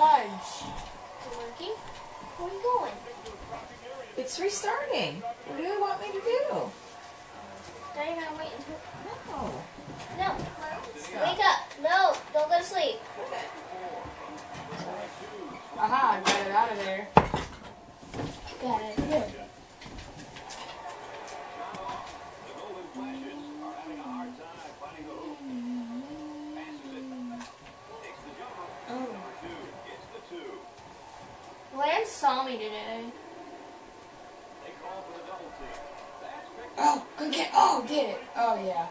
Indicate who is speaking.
Speaker 1: Fudge.
Speaker 2: Working? Where are you going?
Speaker 1: It's restarting. What do you want me to do?
Speaker 2: Now you're gonna wait until...
Speaker 1: No.
Speaker 2: No. Wake up. No, don't go to sleep.
Speaker 1: Aha, I got it out of there.
Speaker 2: Got it. Good. Oh. Lance saw me today.
Speaker 1: Oh, good get. Oh, did it. Oh, yeah.